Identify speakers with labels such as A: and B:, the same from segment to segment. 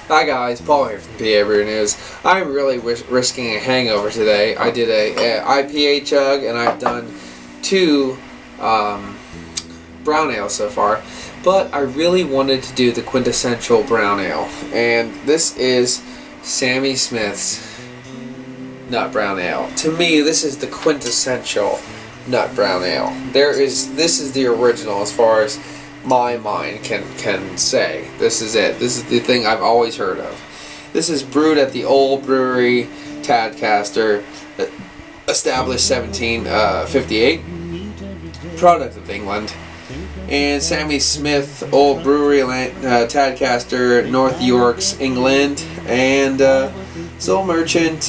A: Hi guys, Paul here from PABrewNews. I'm really risking a hangover today. I did a IPA chug and I've done 2 brown ales so far, but I really wanted to do the quintessential brown ale, and this is Sammy Smith's Nut Brown Ale. To me, this is the quintessential Nut Brown Ale. This is the original as far as my mind can say. This is it. This is the thing I've always heard of. This is brewed at the old brewery, Tadcaster, established 1758, product of England. And Sammy Smith, old brewery, Tadcaster, North Yorks, England, and still Merchant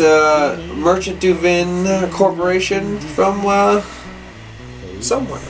A: Duvin Corporation from somewhere.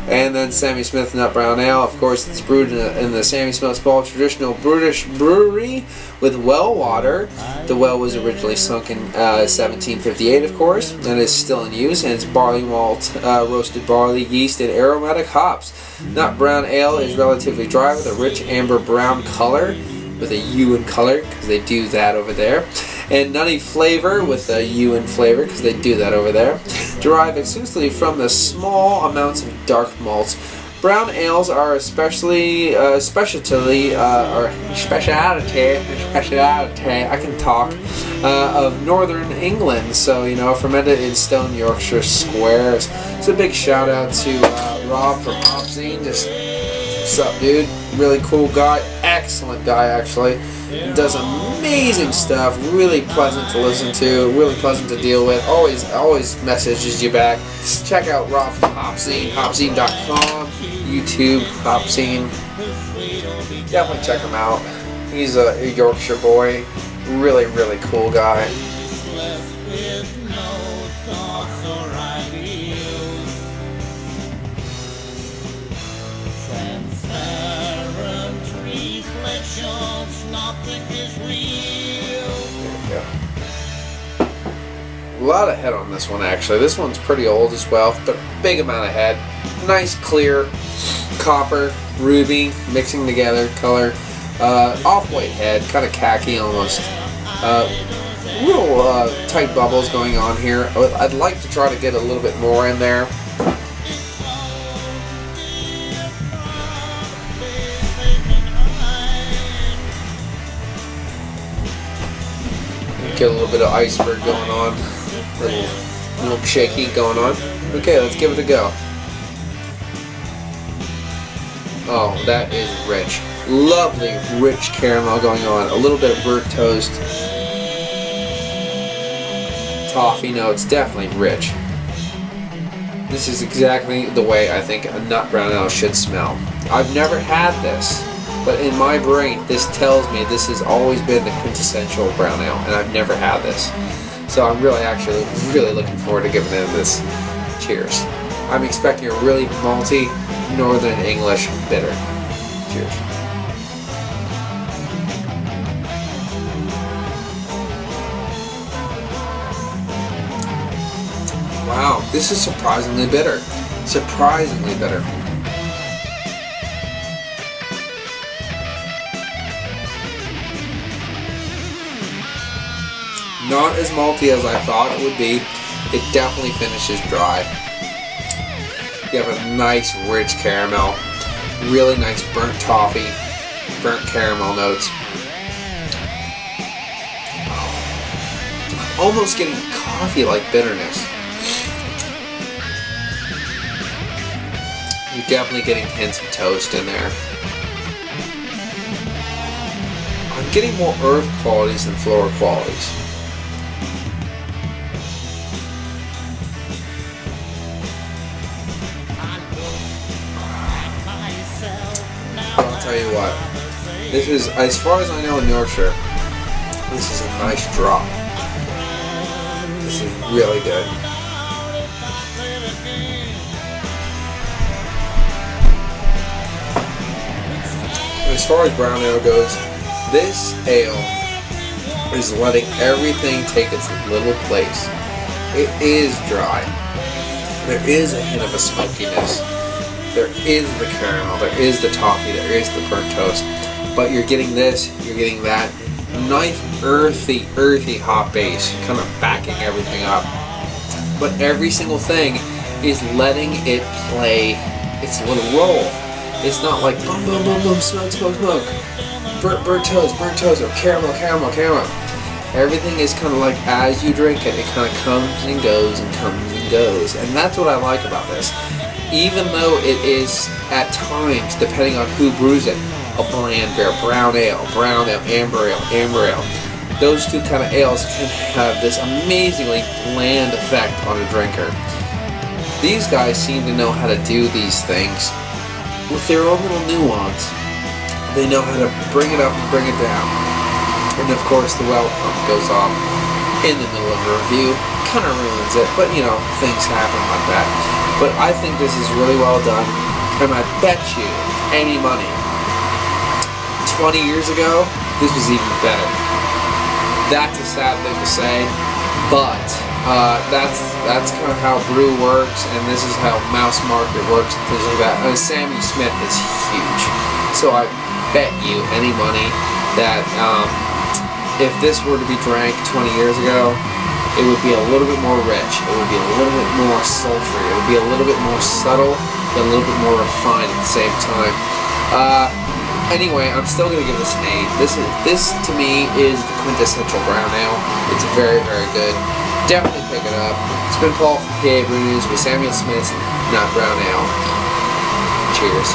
A: And then Sammy Smith Nut Brown Ale, of course, it's brewed in the Sammy Smith Small traditional British brewery with well water. The well was originally sunk in 1758, of course, and is still in use. And it's barley malt, roasted barley, yeast, and aromatic hops. Nut Brown Ale is relatively dry with a rich amber brown color, with a U in color, because they do that over there. And nutty flavor with a U in flavor, because they do that over there. Derived exclusively from the small amounts of dark malts. Brown ales are specialty, I can talk, of northern England. So, fermented in stone Yorkshire squares. So a big shout out to Rob from Hopzine. Just, what's up, dude? Really cool guy. Excellent guy, actually. Does amazing stuff. Really pleasant to listen to. Really pleasant to deal with. Always messages you back. Check out Rob from Hopzine. Hopzine.com. YouTube. Hopzine. Definitely check him out. He's a Yorkshire boy. Really, really cool guy. A lot of head on this one, actually. This one's pretty old as well, but big amount of head. Nice clear copper, ruby, mixing together color. Off-white head, kind of khaki almost. Real tight bubbles going on here. I'd like to try to get a little bit more in there. Get a little bit of iceberg going on. A little shaky going on. Okay, let's give it a go. Oh, that is rich. Lovely, rich caramel going on. A little bit of burnt toast. Toffee notes, definitely rich. This is exactly the way I think a nut brown ale should smell. I've never had this, but in my brain, this tells me this has always been the quintessential brown ale, and I've never had this. So I'm really looking forward to giving it this. Cheers. I'm expecting a really malty, Northern English bitter. Cheers. Wow, this is surprisingly bitter. Surprisingly bitter. Not as malty as I thought it would be. It definitely finishes dry. You have a nice rich caramel, really nice burnt toffee, burnt caramel notes. Almost getting coffee-like bitterness. You're definitely getting hints of toast in there. I'm getting more earth qualities than floral qualities. I'll tell you what, this is, as far as I know in Yorkshire, this is a nice drop. This is really good. As far as brown ale goes, this ale is letting everything take its little place. It is dry. There is a hint of a smokiness. There is the caramel, there is the toffee, there is the burnt toast. but you're getting this, you're getting that nice earthy hop base, kind of backing everything up. But every single thing is letting it play its little role. It's not like boom, boom, boom, boom, smoke, smoke, smoke, burnt toast, or caramel, caramel, caramel. Everything is kind of like, as you drink it, it kind of comes and goes and comes and goes. And that's what I like about this. Even though it is, at times, depending on who brews it, a bland beer, brown ale, amber ale. Those two kind of ales can have this amazingly bland effect on a drinker. These guys seem to know how to do these things with their own little nuance. They know how to bring it up and bring it down. And of course the well pump goes off in the middle of a review. Kind of ruins it, but you know, things happen like that. But I think this is really well done. And I bet you any money, 20 years ago, this was even better. That's a sad thing to say, but that's kind of how brew works, and this is how Mouse Market works and things like that. Sammy Smith is huge, so I bet you any money that if this were to be drank 20 years ago, it would be a little bit more rich, it would be a little bit more sultry, it would be a little bit more subtle, but a little bit more refined at the same time. Anyway, I'm still going to give this an 8. This to me is the quintessential brown ale. It's very, very good. Definitely pick it up. It's been Paul from PABrewNews with Samuel Smith's Not Brown Ale. Cheers.